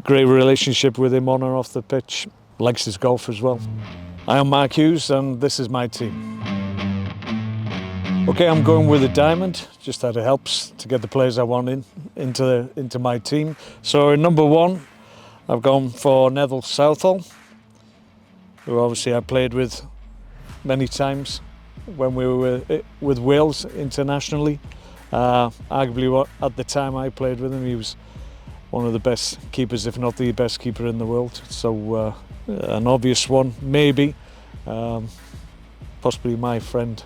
great relationship with him on and off the pitch. Likes his golf as well. I am Mark Hughes and this is my team. Okay, I'm going with a diamond, just that it helps to get the players I want into my team. So in number 1, I've gone for Neville Southall, who obviously I played with many times when we were with Wales internationally. Arguably at the time I played with him, he was one of the best keepers, if not the best keeper in the world. So an obvious one, maybe. Possibly my friend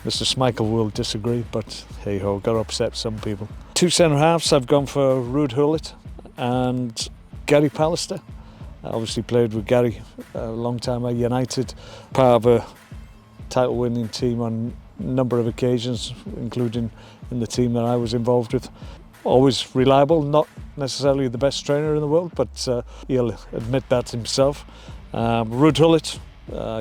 Mr. Schmeichel will disagree, but hey ho, got to upset some people. 2 centre halves, I've gone for Ruud Gullit and Gary Pallister. I obviously played with Gary a long time at United, part of a title winning team on a number of occasions, including in the team that I was involved with. Always reliable, not necessarily the best trainer in the world, but he'll admit that himself. Ruud Gullit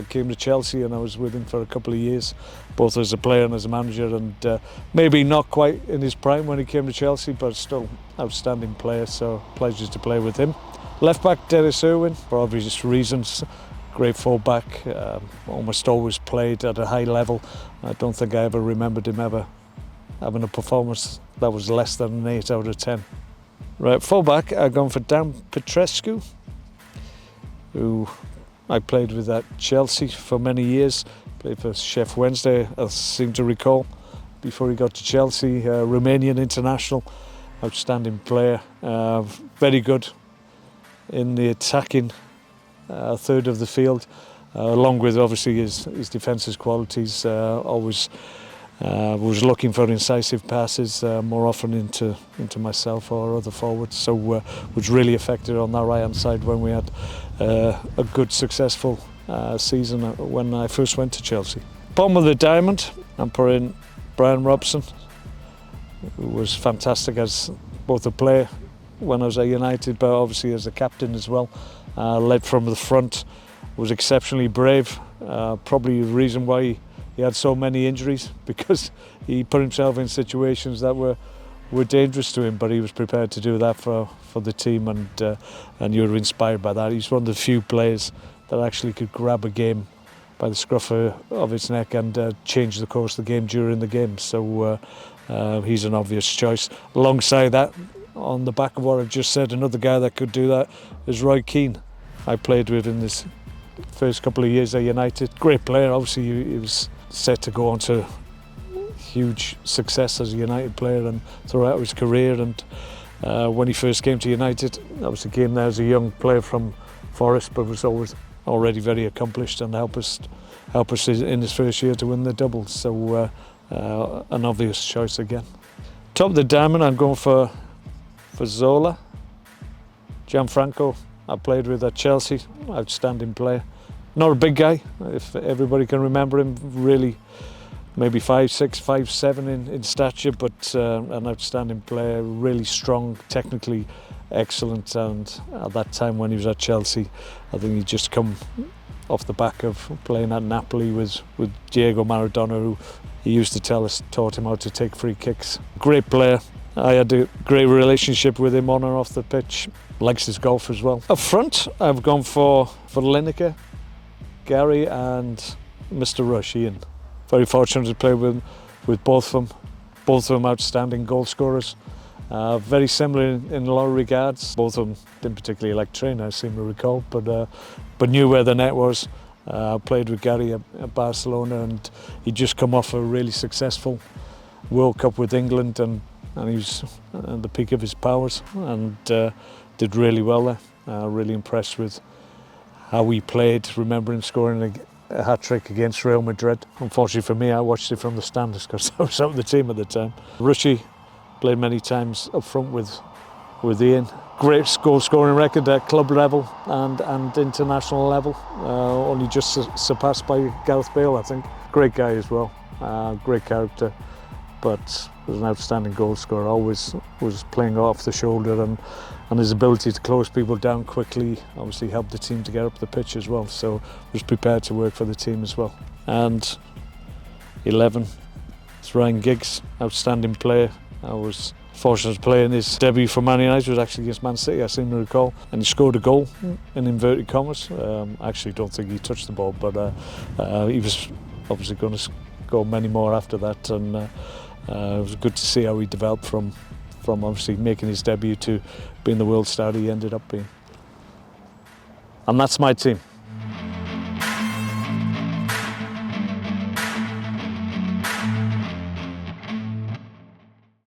came to Chelsea and I was with him for a couple of years, both as a player and as a manager, and maybe not quite in his prime when he came to Chelsea, but still outstanding player, so pleasure to play with him. Left back Dennis Irwin, for obvious reasons. Great full-back, almost always played at a high level. I don't think I ever remembered him ever having a performance that was less than an 8 out of 10. Right, full-back, I've gone for Dan Petrescu, who I played with at Chelsea for many years. Played for Chef Wednesday, I seem to recall, before he got to Chelsea. Romanian international, outstanding player, very good in the attacking third of the field, along with obviously his defensive qualities. Always was looking for incisive passes more often into myself or other forwards, so was really effective on that right hand side when we had a good successful season when I first went to Chelsea. Bottom of the diamond, I'm putting Brian Robson, who was fantastic as both a player when I was at United, but obviously as a captain as well. Led from the front, was exceptionally brave, probably the reason why he had so many injuries, because he put himself in situations that were dangerous to him, but he was prepared to do that for the team, and you were inspired by that. He's one of the few players that actually could grab a game by the scruff of its neck and change the course of the game during the game, so he's an obvious choice. Alongside that, on the back of what I've just said, another guy that could do that is Roy Keane. I played with in this first couple of years at United. Great player, obviously he was set to go on to huge success as a United player and throughout his career, and when he first came to United, obviously came there as a young player from Forest, but was already very accomplished and helped us in his first year to win the double, so an obvious choice again. Top of the diamond, I'm going for Zola. Gianfranco, I played with at Chelsea, outstanding player. Not a big guy, if everybody can remember him, really maybe 5'6", 5'7" in stature, but an outstanding player, really strong, technically excellent, and at that time when he was at Chelsea, I think he'd just come off the back of playing at Napoli with Diego Maradona, who he used to tell us taught him how to take free kicks. Great player. I had a great relationship with him on and off the pitch. Likes his golf as well. Up front, I've gone for Lineker, Gary and Mr. Rush, Ian. Very fortunate to play with both of them. Both of them outstanding goal scorers. Very similar in a lot of regards. Both of them didn't particularly like train, I seem to recall, but knew where the net was. Played with Gary at Barcelona, and he'd just come off a really successful World Cup with England, and he was at the peak of his powers and did really well there. Really impressed with how he played. Remember him scoring a hat-trick against Real Madrid. Unfortunately for me, I watched it from the stands because I was out of the team at the time. Rushy played many times up front with Ian. Great goal-scoring record at club level and international level. Only just surpassed by Gareth Bale, I think. Great guy as well. Great character, but was an outstanding goal scorer. Always was playing off the shoulder, and his ability to close people down quickly obviously helped the team to get up the pitch as well. So was prepared to work for the team as well. And 11, it's Ryan Giggs, outstanding player. I was fortunate to play in his debut for Man United was actually against Man City, I seem to recall, and he scored a goal in inverted commas. I actually don't think he touched the ball, but he was obviously going to score many more after that, and it was good to see how he developed from obviously making his debut to being the world star he ended up being. And that's my team.